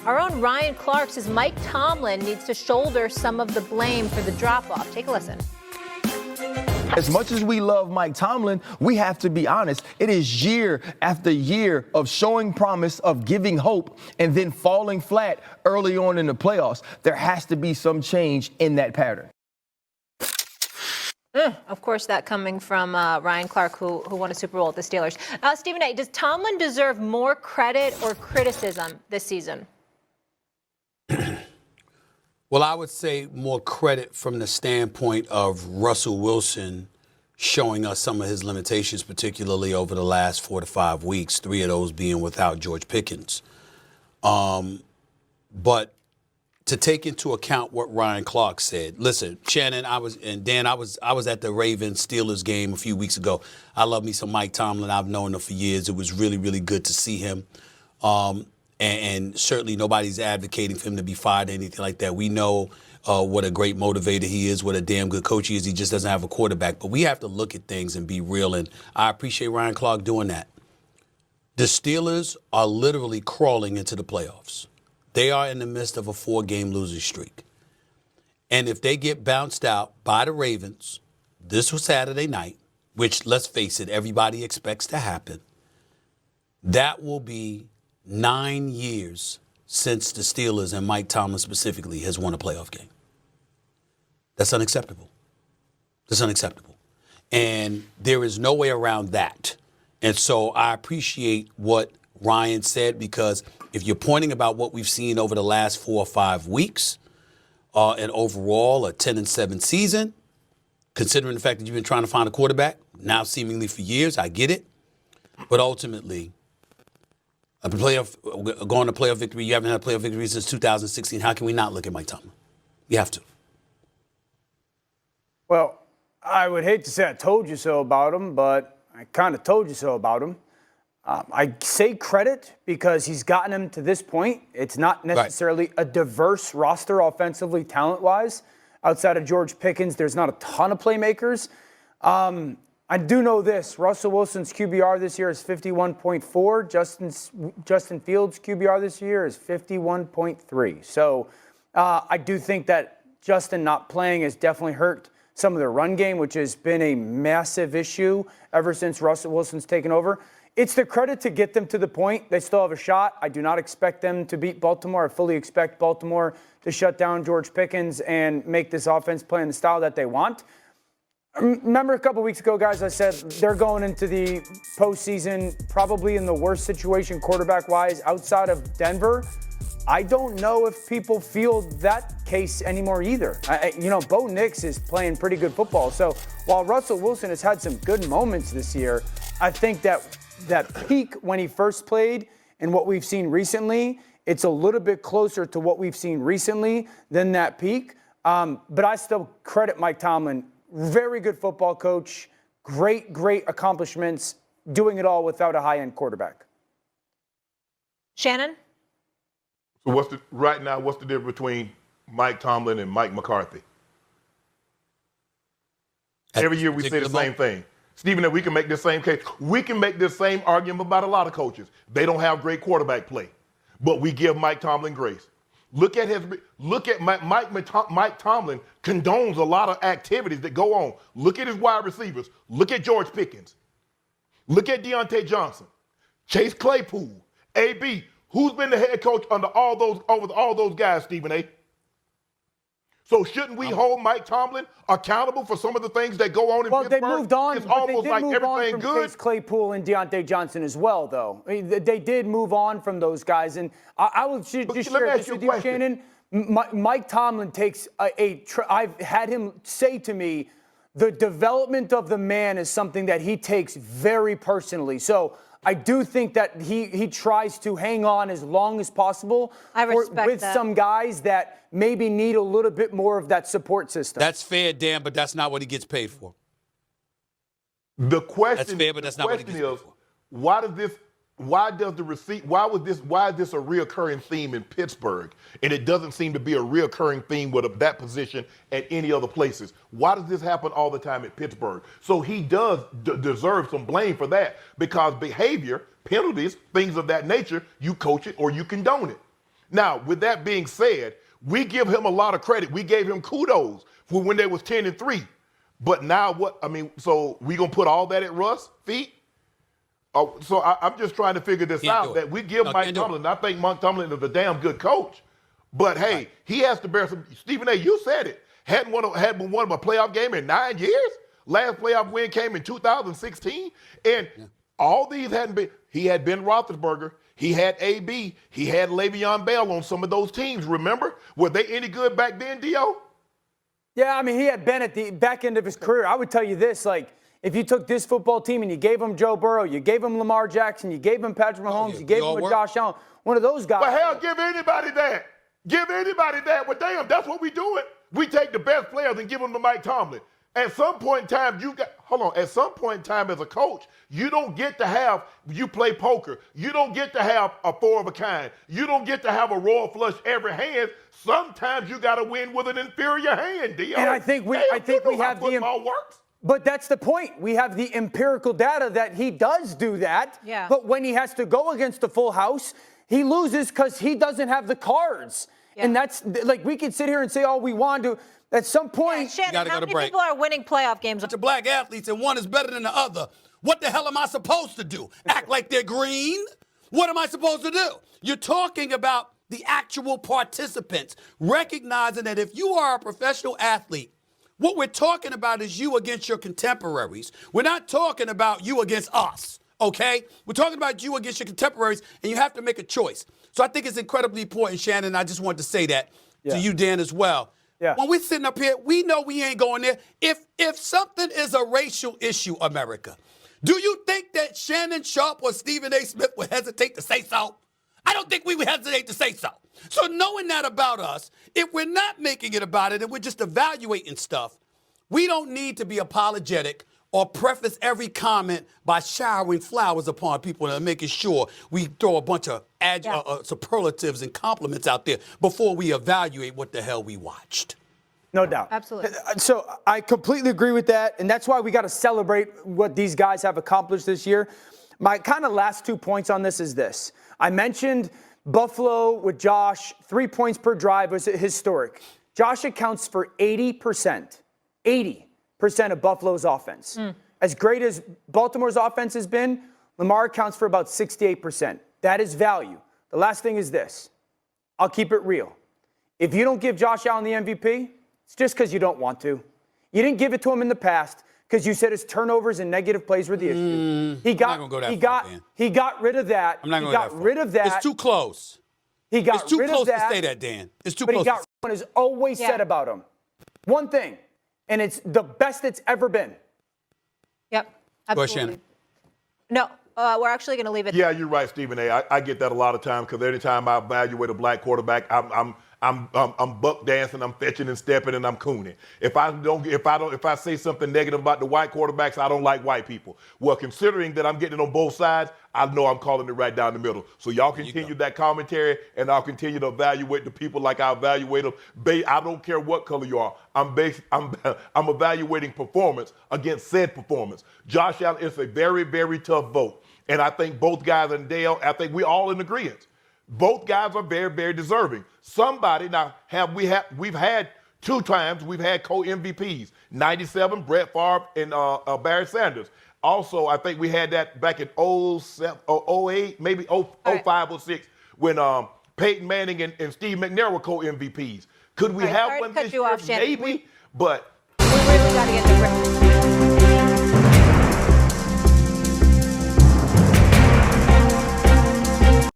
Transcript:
Our own Ryan Clark says Mike Tomlin needs to shoulder some of the blame for the drop-off. Take a listen. As much as we love Mike Tomlin, we have to be honest. It is year after year of showing promise, of giving hope, and then falling flat early on in the playoffs. There has to be some change in that pattern. Of course, that coming from Ryan Clark, who won a Super Bowl at the Steelers. Stephen A., does Tomlin deserve more credit or criticism this season? Well, I would say more credit from the standpoint of Russell Wilson showing us some of his limitations, particularly over the last 4 to 5 weeks, 3 of those being without George Pickens. But to take into account what Ryan Clark said, listen, Shannon, Dan, I was at the Ravens Steelers game a few weeks ago. I love me some Mike Tomlin. I've known him for years. It was really, really good to see him. And certainly nobody's advocating for him to be fired or anything like that. We know what a great motivator he is, what a damn good coach he is. He just doesn't have a quarterback. But we have to look at things and be real, and I appreciate Ryan Clark doing that. The Steelers are literally crawling into the playoffs. They are in the midst of a 4-game losing streak. And if they get bounced out by the Ravens, this was Saturday night, which, let's face it, everybody expects to happen, that will be 9 years since the Steelers and Mike Tomlin specifically has won a playoff game. That's unacceptable. That's unacceptable. And there is no way around that. And so I appreciate what Ryan said, because if you're pointing about what we've seen over the last 4 or 5 weeks, and overall a 10-7 season, considering the fact that you've been trying to find a quarterback now seemingly for years, I get it. But ultimately, going to playoff victory, you haven't had a playoff victory since 2016. How can we not look at Mike Tomlin? You have to. Well, I would hate to say I told you so about him, but I kind of told you so about him. I say credit because he's gotten him to this point. It's not necessarily a diverse roster offensively, talent-wise. Outside of George Pickens, there's not a ton of playmakers. I do know this. Russell Wilson's QBR this year is 51.4. Justin Fields' QBR this year is 51.3. So I do think that Justin not playing has definitely hurt some of their run game, which has been a massive issue ever since Russell Wilson's taken over. It's the credit to get them to the point. They still have a shot. I do not expect them to beat Baltimore. I fully expect Baltimore to shut down George Pickens and make this offense play in the style that they want. Remember a couple weeks ago, guys, I said they're going into the postseason probably in the worst situation quarterback-wise outside of Denver. I don't know if people feel that case anymore either. Bo Nix is playing pretty good football. So while Russell Wilson has had some good moments this year, I think that peak when he first played and what we've seen recently, it's a little bit closer to what we've seen recently than that peak. But I still credit Mike Tomlin. Very good football coach, great accomplishments, doing it all without a high-end quarterback. Shannon? So what's the difference between Mike Tomlin and Mike McCarthy? Every year we say the same thing. Stephen, we can make this same case. We can make this same argument about a lot of coaches. They don't have great quarterback play, but we give Mike Tomlin grace. Look at Mike Tomlin condones a lot of activities that go on. Look at his wide receivers. Look at George Pickens. Look at Deontay Johnson, Chase Claypool, AB. Who's been the head coach over all those guys, Stephen A? So shouldn't we hold Mike Tomlin accountable for some of the things that go on in Pittsburgh? Well, they moved on. It's almost like everything good. Chase Claypool and Deontay Johnson as well, though. I mean, they did move on from those guys. And I will just share this with you, Shannon. Mike Tomlin takes I've had him say to me, the development of the man is something that he takes very personally. So I do think that he tries to hang on as long as possible with some guys that maybe need a little bit more of that support system. That's fair, Dan, but that's not what he gets paid for. The question, that's fair, but that's not what he gets paid for. Why is this a reoccurring theme in Pittsburgh, and it doesn't seem to be a reoccurring theme with that position at any other places? Why does this happen all the time at Pittsburgh? So he does deserve some blame for that, because behavior, penalties, things of that nature, you coach it or you condone it. Now, with that being said, we give him a lot of credit. We gave him kudos for when they was 10-3. But now what? I mean, so we gonna put all that at Russ' feet? So I'm just trying to figure this out. That we give Mike Tomlin. I think Mike Tomlin is a damn good coach. But hey, he has to bear some. Stephen A., you said it. Hadn't won a playoff game in 9 years. Last playoff win came in 2016, and all these hadn't been. He had Ben Roethlisberger. He had AB. He had Le'Veon Bell on some of those teams. Remember? Were they any good back then, Dio? Yeah, I mean, he had been at the back end of his career. I would tell you this, like, if you took this football team and you gave him Joe Burrow, you gave him Lamar Jackson, you gave him Patrick Mahomes, you gave him Josh Allen, one of those guys. Well, hell, give anybody that. Give anybody that. Well, damn, that's what we doing. We take the best players and give them to Mike Tomlin. At some point in time, at some point in time as a coach, you don't get to have, you play poker. You don't get to have a four of a kind. You don't get to have a royal flush every hand. Sometimes you got to win with an inferior hand, Dio. And I think we have football works. But that's the point. We have the empirical data that he does do that. Yeah. But when he has to go against a full house, he loses because he doesn't have the cards. Yeah. And that's like, we could sit here and say all we want to. At some point, Shannon, how many people are winning playoff games? Bunch of black athletes and one is better than the other. What the hell am I supposed to do? Act like they're green? What am I supposed to do? You're talking about the actual participants, recognizing that if you are a professional athlete, what we're talking about is you against your contemporaries. We're not talking about you against us, okay? We're talking about you against your contemporaries, and you have to make a choice. So I think it's incredibly important, Shannon. I just wanted to say that to you, Dan, as well. Yeah. When we're sitting up here, we know we ain't going there. If something is a racial issue, America, do you think that Shannon Sharpe or Stephen A. Smith would hesitate to say so? I don't think we would hesitate to say so. So knowing that about us, if we're not making it about it and we're just evaluating stuff, we don't need to be apologetic or preface every comment by showering flowers upon people and making sure we throw a bunch of superlatives and compliments out there before we evaluate what the hell we watched. No doubt. Absolutely. So I completely agree with that, and that's why we got to celebrate what these guys have accomplished this year. My kind of last 2 points on this is this. I mentioned Buffalo with Josh, 3 points per drive was historic. Josh accounts for 80% of Buffalo's offense. As great as Baltimore's offense has been, Lamar accounts for about 68%. That is value. The last thing is this. I'll keep it real. If you don't give Josh Allen the MVP, it's just because you don't want to. You didn't give it to him in the past because you said his turnovers and negative plays were the issue. He got rid of that. I'm not going to go that far. It's too close. He got it's too rid close of that, to say that, Dan. It's too but close. But he got what is always said about him. One thing, and it's the best it's ever been. Yep, absolutely. Go ahead, Shannon. No, we're actually going to leave it. Yeah, you're right, Stephen A. I get that a lot of times because anytime I evaluate a black quarterback, I'm buck dancing, I'm fetching and stepping, and I'm cooning. If I say something negative about the white quarterbacks, I don't like white people. Well, considering that I'm getting it on both sides, I know I'm calling it right down the middle. So y'all continue that commentary, and I'll continue to evaluate the people like I evaluate them. I don't care what color you are. I'm evaluating performance against said performance. Josh Allen is a very, very tough vote, and I think both guys and Dale, I think we're all in agreement. Both guys are very, very deserving. Somebody now we've had 2 times we've had co-MVPs. 97, Brett Favre and Barry Sanders. Also, I think we had that back in 07, 08, maybe 05 or 06 when Peyton Manning and Steve McNair were co-MVPs. Could we have one this year? Maybe, but we really got to get to break.